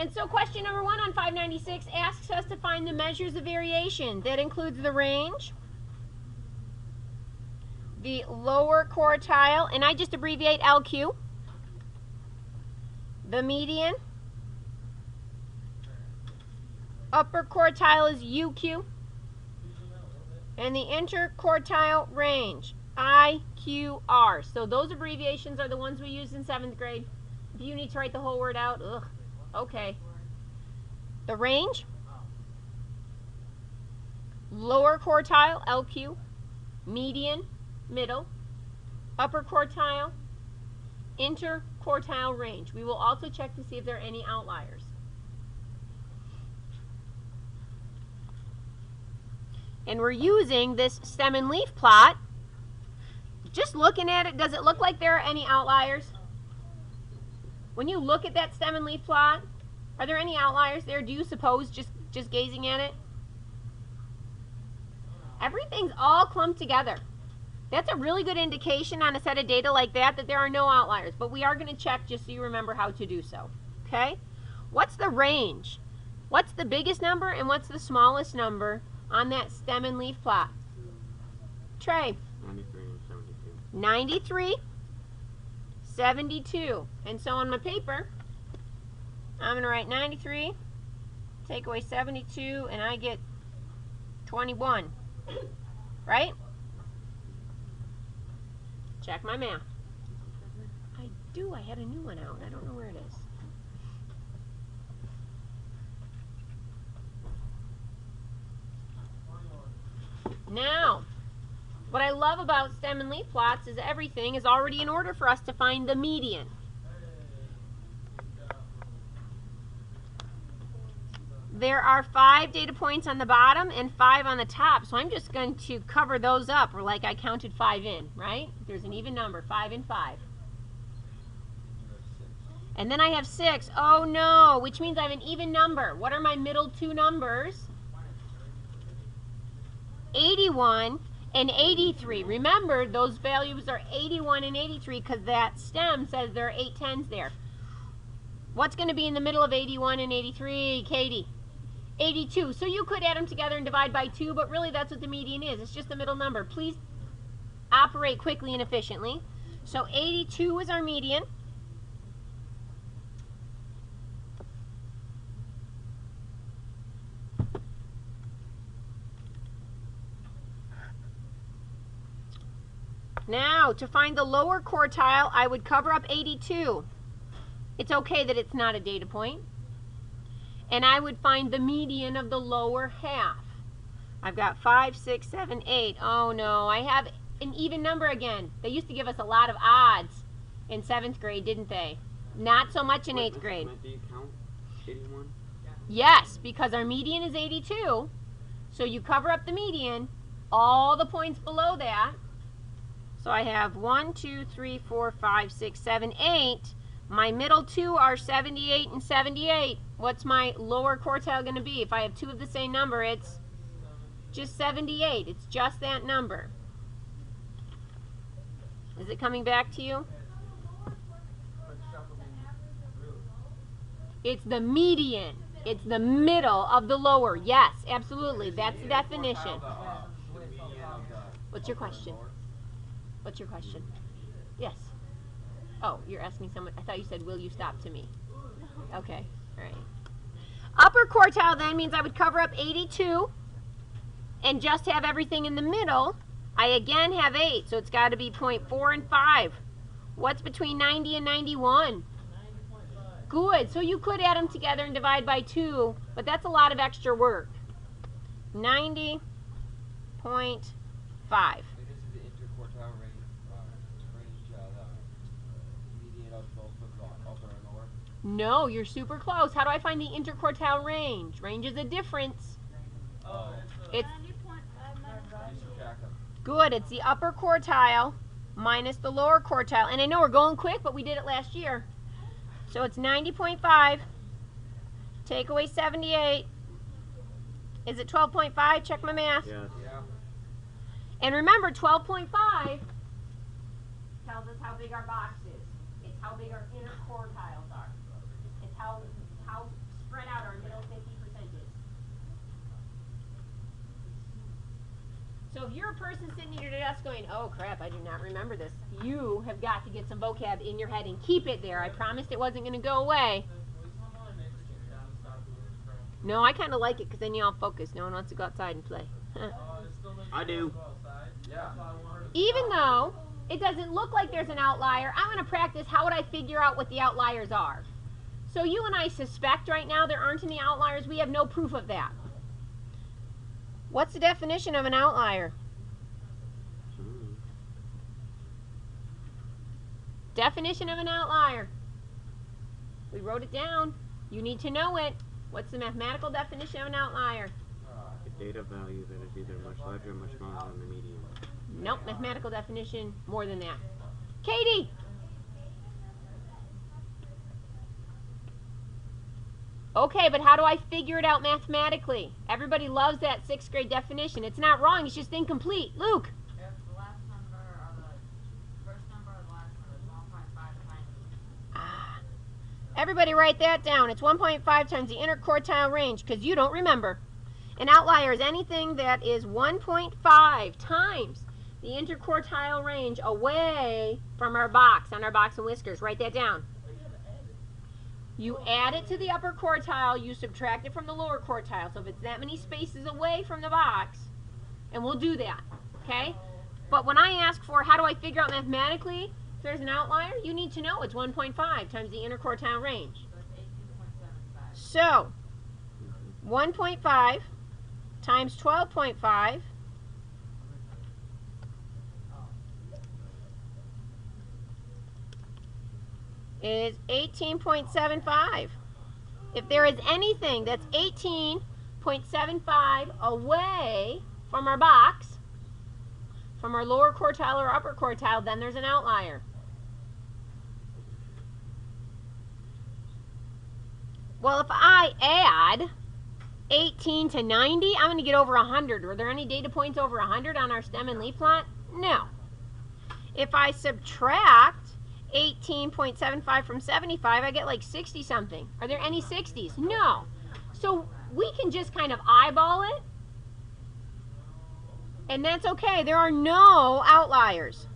And so question number 1 on 596 asks us to find the measures of variation. That includes the range, the lower quartile, and I just abbreviate LQ, the median, upper quartile is UQ, and the interquartile range, IQR. So those abbreviations are the ones we used in 7th grade. If you need to write the whole word out, ugh, okay. The range, lower quartile, LQ, median, middle, upper quartile, interquartile range. We will also check to see if there are any outliers. And we're using this stem and leaf plot. Just looking at it, does it look like there are any outliers? When you look at that stem and leaf plot, are there any outliers there, do you suppose, just gazing at it? Everything's all clumped together. That's a really good indication on a set of data like that there are no outliers. But we are going to check just so you remember how to do so. Okay? What's the range? What's the biggest number and what's the smallest number on that stem and leaf plot? Trey? 93 and 72. 93, 72. And so on my paper, I'm going to write 93, take away 72, and I get 21. Right? Check my math. I do. I had a new one out. I don't know where it is. Now, what I love about stem and leaf plots is everything is already in order for us to find the median. There are 5 data points on the bottom and 5 on the top, so I'm just going to cover those up, or like I counted 5 in, right? There's an even number, 5 and 5. And then I have 6. Oh no, which means I have an even number. What are my middle 2 numbers? 81 and 83. Remember, those values are 81 and 83 because that stem says there are 8 tens there. What's going to be in the middle of 81 and 83, Katie? 82. So you could add them together and divide by 2, but really that's what the median is. It's just the middle number. Please operate quickly and efficiently. So 82 is our median. Now, to find the lower quartile, I would cover up 82. It's okay that it's not a data point. And I would find the median of the lower half. I've got 5, 6, 7, 8. Oh no, I have an even number again. They used to give us a lot of odds in 7th grade, didn't they? Not so much in 8th grade. Do you count 81? Yes, because our median is 82. So you cover up the median, all the points below that. So I have 1, 2, 3, 4, 5, 6, 7, 8. My middle 2 are 78 and 78. What's my lower quartile going to be? If I have 2 of the same number, it's just 78. It's just that number. Is it coming back to you? It's the median. It's the middle of the lower. Yes, absolutely. That's the definition. What's your question? What's your question? Yes. Oh, you're asking someone. I thought you said, will you stop to me? Okay. All right. Upper quartile then means I would cover up 82 and just have everything in the middle. I again have 8, so it's got to be 0.4 and 5. What's between 90 and 91? Good. So you could add them together and divide by 2, but that's a lot of extra work. 90.5. No, you're super close. How do I find the interquartile range? Range is a difference. It's good. It's the upper quartile minus the lower quartile. And I know we're going quick, but we did it last year. So it's 90.5. Take away 78. Is it 12.5? Check my math. Yes. And remember, 12.5 tells us how big our box is. It's how big our interquartiles are. It's how So if you're a person sitting at your desk going, oh crap, I do not remember this, you have got to get some vocab in your head and keep it there. I promised it wasn't going to go away. No, I kind of like it because then you all focus. No one wants to go outside and play. I do. Even though it doesn't look like there's an outlier, I'm going to practice how would I figure out what the outliers are. So you and I suspect right now there aren't any outliers. We have no proof of that. What's the definition of an outlier? Definition of an outlier. We wrote it down. You need to know it. What's the mathematical definition of an outlier? A data value that is either much larger or much smaller than the median. Nope, mathematical definition more than that. Katie! Okay, but how do I figure it out mathematically? Everybody loves that 6th grade definition. It's not wrong, it's just incomplete. Luke? If the last number or the first number or the last number is 1.5 times. Everybody write that down. It's 1.5 times the interquartile range, because you don't remember. An outlier is anything that is 1.5 times the interquartile range away from our box, on our box and whiskers. Write that down. You add it to the upper quartile, you subtract it from the lower quartile. So if it's that many spaces away from the box, and we'll do that, okay? But when I ask for how do I figure out mathematically if there's an outlier, you need to know it's 1.5 times the interquartile range. So 1.5 times 12.5 is 18.75. If there is anything that's 18.75 away from our box, from our lower quartile or upper quartile, then there's an outlier. Well, if I add 18 to 90, I'm going to get over 100. Were there any data points over 100 on our stem and leaf plot? No. If I subtract 18.75 from 75, I get like 60 something. Are there any 60s? No. So we can just kind of eyeball it, and that's okay. There are no outliers.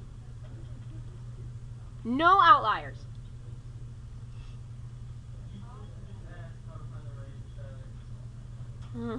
No outliers. Hmm.